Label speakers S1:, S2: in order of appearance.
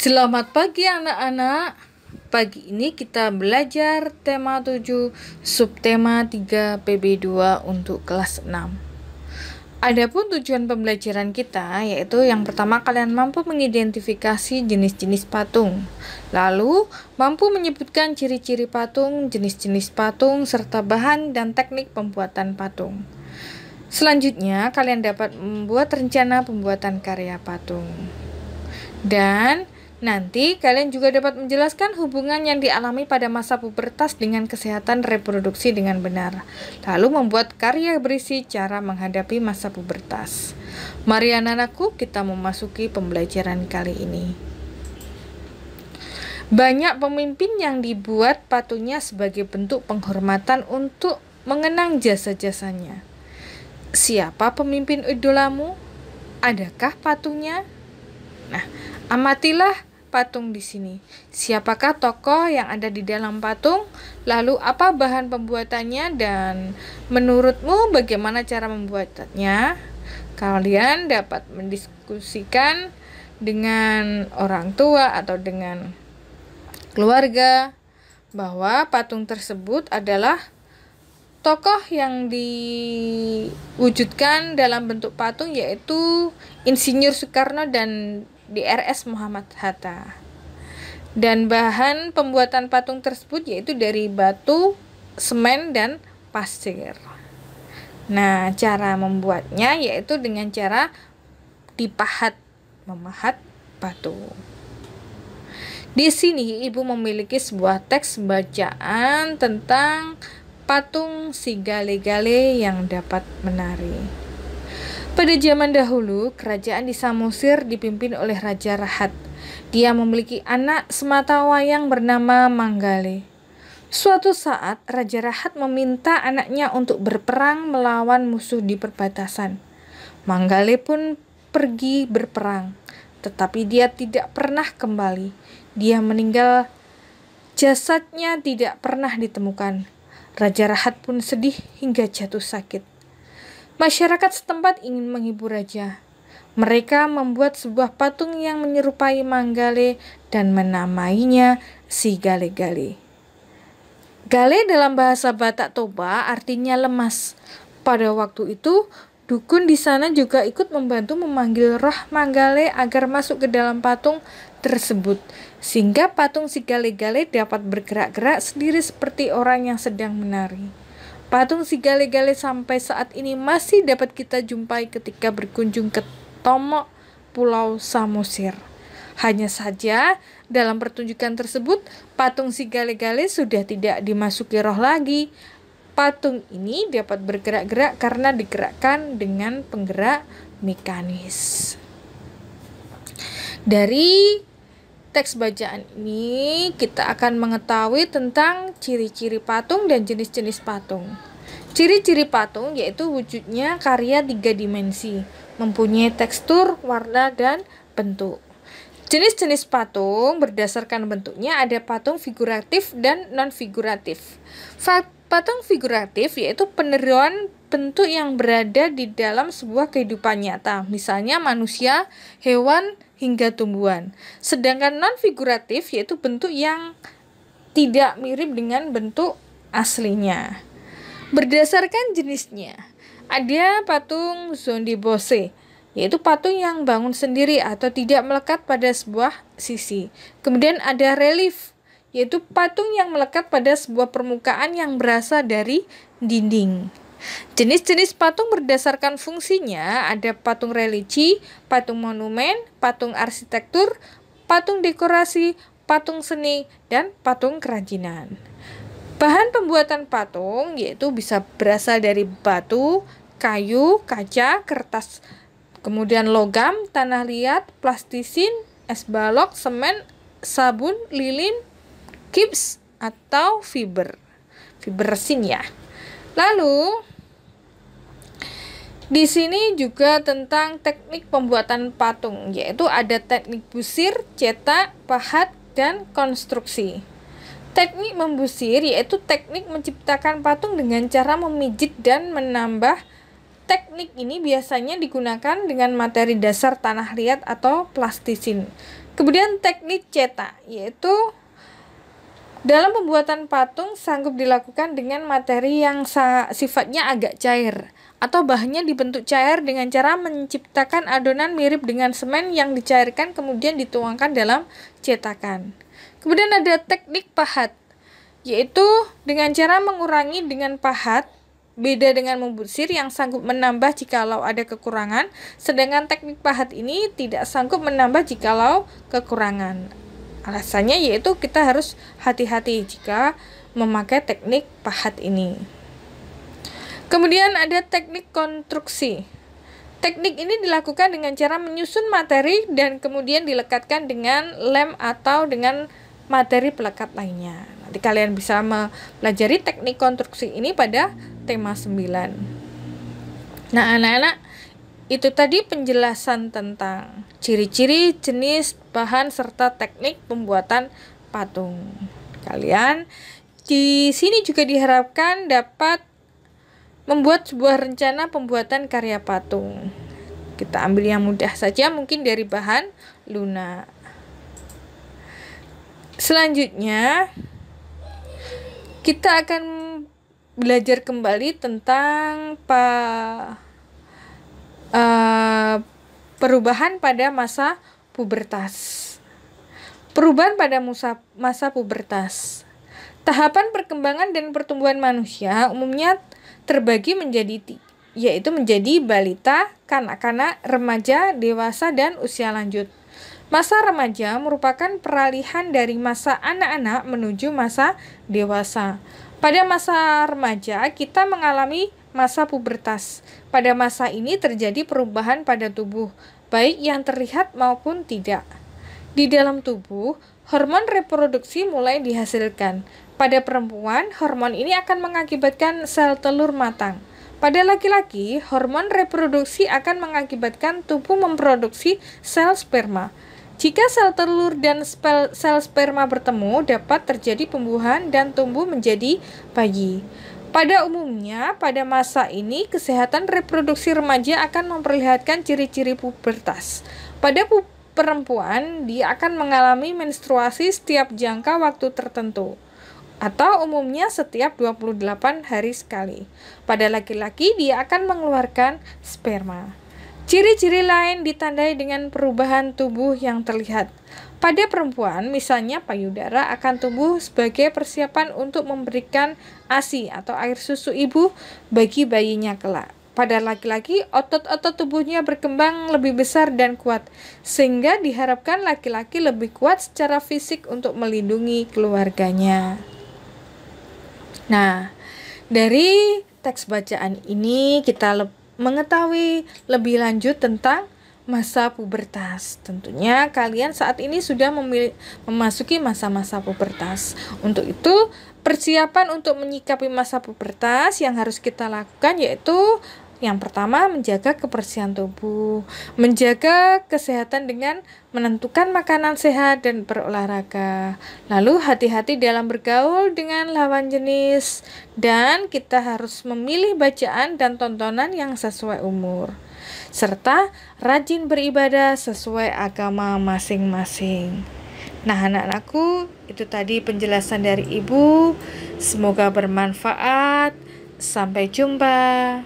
S1: Selamat pagi anak-anak. Pagi ini kita belajar tema 7, subtema 3 PB2 untuk kelas 6. Adapun tujuan pembelajaran kita yaitu yang pertama, kalian mampu mengidentifikasi jenis-jenis patung. Lalu, mampu menyebutkan ciri-ciri patung, jenis-jenis patung, serta bahan dan teknik pembuatan patung. Selanjutnya, kalian dapat membuat rencana pembuatan karya patung. Dan nanti kalian juga dapat menjelaskan hubungan yang dialami pada masa pubertas dengan kesehatan reproduksi dengan benar. Lalu membuat karya berisi cara menghadapi masa pubertas. Mari anak-anakku, kita memasuki pembelajaran kali ini. Banyak pemimpin yang dibuat patungnya sebagai bentuk penghormatan untuk mengenang jasa-jasanya. Siapa pemimpin idolamu? Adakah patungnya? Nah, amatilah patung di sini. Siapakah tokoh yang ada di dalam patung? Lalu apa bahan pembuatannya dan menurutmu bagaimana cara membuatnya? Kalian dapat mendiskusikan dengan orang tua atau dengan keluarga bahwa patung tersebut adalah tokoh yang diwujudkan dalam bentuk patung yaitu Insinyur Soekarno dan Drs Muhammad Hatta. Dan bahan pembuatan patung tersebut yaitu dari batu, semen, dan pasir. Nah, cara membuatnya yaitu dengan cara memahat patung. Di sini ibu memiliki sebuah teks bacaan tentang patung si Gale-Gale yang dapat menari. Pada zaman dahulu, kerajaan di Samosir dipimpin oleh Raja Rahat. Dia memiliki anak sematawayang bernama Manggale. Suatu saat, Raja Rahat meminta anaknya untuk berperang melawan musuh di perbatasan. Manggale pun pergi berperang, tetapi dia tidak pernah kembali. Dia meninggal, jasadnya tidak pernah ditemukan. Raja Rahat pun sedih hingga jatuh sakit. Masyarakat setempat ingin menghibur raja. Mereka membuat sebuah patung yang menyerupai Manggale dan menamainya si Gale-Gale. Gale dalam bahasa Batak Toba artinya lemas. Pada waktu itu, dukun di sana juga ikut membantu memanggil roh Manggale agar masuk ke dalam patung tersebut, sehingga patung si Gale-Gale dapat bergerak-gerak sendiri seperti orang yang sedang menari. Patung si Gale-Gale sampai saat ini masih dapat kita jumpai ketika berkunjung ke Tomok, Pulau Samosir. Hanya saja, dalam pertunjukan tersebut, patung si Gale-Gale sudah tidak dimasuki roh lagi. Patung ini dapat bergerak-gerak karena digerakkan dengan penggerak mekanis. Dari teks bacaan ini kita akan mengetahui tentang ciri-ciri patung dan jenis-jenis patung. Ciri-ciri patung yaitu wujudnya karya 3 dimensi, mempunyai tekstur, warna, dan bentuk. Jenis-jenis patung berdasarkan bentuknya ada patung figuratif dan non-figuratif. Patung figuratif yaitu peniruan bentuk yang berada di dalam sebuah kehidupan nyata, misalnya manusia, hewan, hingga tumbuhan. Sedangkan non-figuratif yaitu bentuk yang tidak mirip dengan bentuk aslinya. Berdasarkan jenisnya, ada patung Zondibose, yaitu patung yang bangun sendiri atau tidak melekat pada sebuah sisi. Kemudian ada relief, yaitu patung yang melekat pada sebuah permukaan yang berasal dari dinding. Jenis-jenis patung berdasarkan fungsinya ada patung religi, patung monumen, patung arsitektur, patung dekorasi, patung seni, dan patung kerajinan. Bahan pembuatan patung yaitu bisa berasal dari batu, kayu, kaca, kertas, kemudian logam, tanah liat, plastisin, es balok, semen, sabun, lilin, gips, atau fiber resin ya. Lalu di sini juga tentang teknik pembuatan patung, yaitu ada teknik busir, cetak, pahat, dan konstruksi. Teknik membusir yaitu teknik menciptakan patung dengan cara memijit dan menambah. Teknik ini biasanya digunakan dengan materi dasar tanah liat atau plastisin. Kemudian teknik cetak, yaitu dalam pembuatan patung sanggup dilakukan dengan materi yang sifatnya agak cair atau bahannya dibentuk cair dengan cara menciptakan adonan mirip dengan semen yang dicairkan kemudian dituangkan dalam cetakan. Kemudian ada teknik pahat, yaitu dengan cara mengurangi dengan pahat, beda dengan membusir yang sanggup menambah jikalau ada kekurangan, sedangkan teknik pahat ini tidak sanggup menambah jikalau kekurangan. Alasannya yaitu kita harus hati-hati jika memakai teknik pahat ini. Kemudian ada teknik konstruksi. Teknik ini dilakukan dengan cara menyusun materi dan kemudian dilekatkan dengan lem atau dengan materi pelekat lainnya. Nanti kalian bisa mempelajari teknik konstruksi ini pada tema 9. Nah, anak-anak, itu tadi penjelasan tentang ciri-ciri, jenis, bahan, serta teknik pembuatan patung. Kalian di sini juga diharapkan dapat membuat sebuah rencana pembuatan karya patung. Kita ambil yang mudah saja, mungkin dari bahan lunak. Selanjutnya, kita akan belajar kembali tentang perubahan pada masa pubertas. Perubahan pada masa pubertas. Tahapan perkembangan dan pertumbuhan manusia umumnya terbagi yaitu menjadi balita, kanak-kanak, remaja, dewasa, dan usia lanjut. Masa remaja merupakan peralihan dari masa anak-anak menuju masa dewasa. Pada masa remaja, kita mengalami masa pubertas. Pada masa ini terjadi perubahan pada tubuh, baik yang terlihat maupun tidak. Di dalam tubuh, hormon reproduksi mulai dihasilkan. Pada perempuan, hormon ini akan mengakibatkan sel telur matang. Pada laki-laki, hormon reproduksi akan mengakibatkan tubuh memproduksi sel sperma. Jika sel telur dan sel sperma bertemu, dapat terjadi pembuahan dan tumbuh menjadi bayi. Pada umumnya, pada masa ini, kesehatan reproduksi remaja akan memperlihatkan ciri-ciri pubertas. Pada perempuan, dia akan mengalami menstruasi setiap jangka waktu tertentu, atau umumnya setiap 28 hari sekali. Pada laki-laki, dia akan mengeluarkan sperma. Ciri-ciri lain ditandai dengan perubahan tubuh yang terlihat. Pada perempuan, misalnya payudara akan tumbuh sebagai persiapan untuk memberikan ASI atau air susu ibu bagi bayinya kelak. Pada laki-laki, otot-otot tubuhnya berkembang lebih besar dan kuat, sehingga diharapkan laki-laki lebih kuat secara fisik untuk melindungi keluarganya. Nah, dari teks bacaan ini kita mengetahui lebih lanjut tentang masa pubertas. Tentunya kalian saat ini sudah memasuki masa-masa pubertas. Untuk itu, persiapan untuk menyikapi masa pubertas yang harus kita lakukan yaitu yang pertama, menjaga kebersihan tubuh, menjaga kesehatan dengan menentukan makanan sehat dan berolahraga. Lalu hati-hati dalam bergaul dengan lawan jenis, dan kita harus memilih bacaan dan tontonan yang sesuai umur, serta rajin beribadah sesuai agama masing-masing. Nah, anak-anakku, itu tadi penjelasan dari Ibu. Semoga bermanfaat. Sampai jumpa.